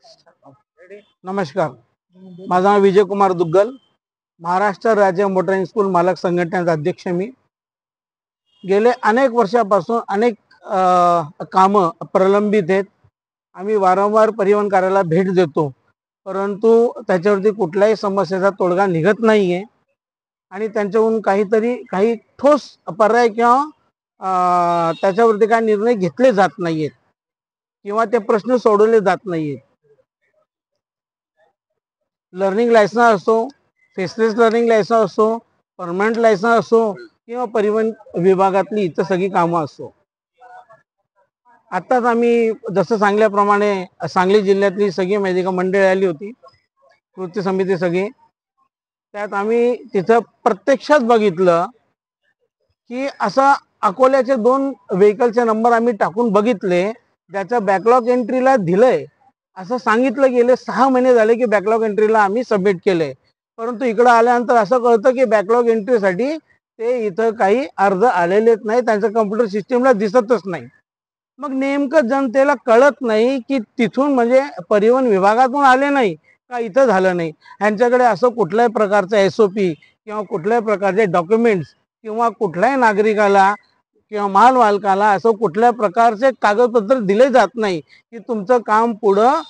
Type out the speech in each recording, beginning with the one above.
नमस्कार, माझं नाव विजय कुमार दुग्गल, महाराष्ट्र राज्य मोटरिंग स्कूल मालक संघटनेचा अध्यक्ष मी। गेले अनेक वर्षापासून अनेक कामं प्रलंबित आहेत। आम्ही वारंवार परिवहन कार्यालयाला भेट देतो, परंतु त्याच्यावरती कुठल्याही समस्येचा तोडगा निघत नाहीये आणि त्यांच्याकडून काही ठोस पर्याय किंवा त्याच्यावरती काही निर्णय घेतले जात नाहीयेत किंवा ते प्रश्न सोडवले जात नाहीयेत। लर्निंग लायसन्स असो, फेसलेस लर्निंग लायसन्स असो, परमनंट लायसन्स असो किंवा परिवहन विभागातली इतर सगळी कामं असो, आत्ताच आम्ही जसं सांगल्याप्रमाणे सांगली जिल्ह्यातली सगळी वैदिक मंडळी आली होती, कृती समिती सगळी। त्यात आम्ही तिथं प्रत्यक्षात बघितलं की असा अकोल्याचे 2 व्हेकलचे नंबर आम्ही टाकून बघितले, ज्याच्या बॅकलॉग एंट्रीला दिलंय असं सांगितलं गेले 6 महिने झाले की बॅकलॉग एंट्रीला आम्ही सबमिट केले, परंतु इकडं आल्यानंतर असं कळतं की बॅकलॉग एंट्रीसाठी ते इथं काही अर्ज आलेलेच नाही, त्यांचं कम्प्युटर सिस्टीमला दिसतच नाही। मग नेमकं जनतेला कळत नाही की तिथून म्हणजे परिवहन विभागातून आले नाही का इथं झालं नाही। ह्यांच्याकडे असं कुठल्याही प्रकारचं SOP किंवा कुठल्याही प्रकारचे डॉक्युमेंट्स किंवा कुठल्याही नागरिकाला किंवा मालवाहकाला असं कुठल्या प्रकारचे कागदपत्र दिले जात नाही की तुमचं काम पुढं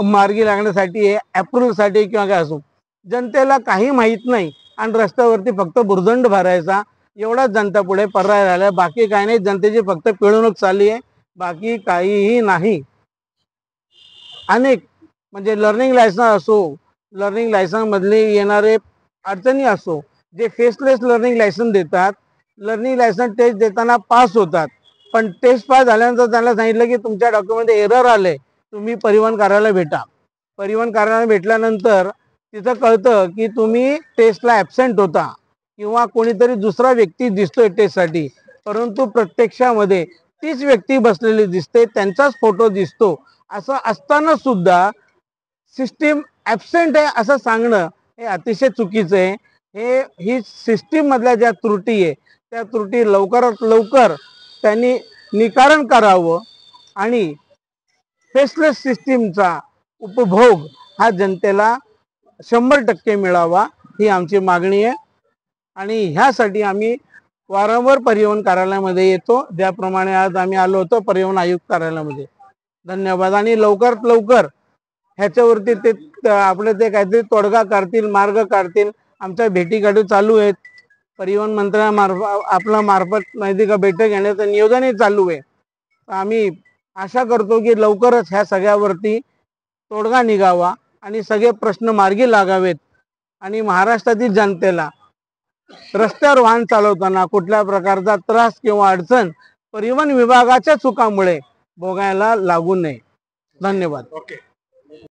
मार्गी लागण्यासाठी अप्रूव्हलसाठी किंवा काय असो। जनतेला काही माहीत नाही आणि रस्त्यावरती फक्त भुर्दंड भरायचा एवढाच जनता पुढे पर्याय राहिला, बाकी काही नाही। जनतेची फक्त पिळवणूक चालली आहे, बाकी काहीही नाही। अनेक म्हणजे लर्निंग लायसन्स असो, लर्निंग लायसन्स मधले येणारे अडचणी असो, जे फेसलेस लर्निंग लायसन्स देतात, लर्निंग लायसन्स टेस्ट देताना पास होतात, पण टेस्ट पास झाल्यानंतर त्यांना सांगितलं की तुमच्या डॉक्युमेंटमध्ये एरर आले, तुम्ही परिवहन कार्यालयाला भेटा। परिवहन कार्यालयाला भेटल्यानंतर तिथं कळतं की तुम्ही टेस्टला ॲब्सेंट होता किंवा कोणीतरी दुसरा व्यक्ती दिसतोय टेस्टसाठी, परंतु प्रत्यक्षामध्ये तीच व्यक्ती बसलेली दिसते, त्यांचाच फोटो दिसतो। असं असताना सुद्धा सिस्टीम ॲब्सेंट आहे असं सांगणं हे अतिशय चुकीचं आहे। ही सिस्टीम मधल्या ज्या त्रुटी आहे त्या त्रुटी लवकरात लवकर त्यांनी निवारण करावं आणि फेसलेस सिस्टीमचा उपभोग हा जनतेला 100% मिळावा ही आमची मागणी आहे आणि ह्यासाठी आम्ही वारंवार परिवहन कार्यालयामध्ये येतो, ज्याप्रमाणे आज आम्ही आलो होतो परिवहन आयुक्त कार्यालयामध्ये। धन्यवाद। आणि लवकरात लवकर ह्याच्यावरती ते आपले ते काहीतरी तोडगा काढतील, मार्ग काढतील। आमच्या भेटीगाठी चालू आहेत, परिवहन मंत्र्यांमार्फत माहिती का बैठक घेण्याचं नियोजनही चालू आहे। आम्ही आशा करतो की लवकरच ह्या सगळ्यावरती तोडगा निघावा आणि सगळे प्रश्न मार्गी लागावेत आणि महाराष्ट्रातील जनतेला रस्त्यावर वाहन चालवताना कुठल्या प्रकारचा त्रास किंवा अडचण परिवहन विभागाच्या चुकामुळे भोगायला लागू नये। धन्यवाद।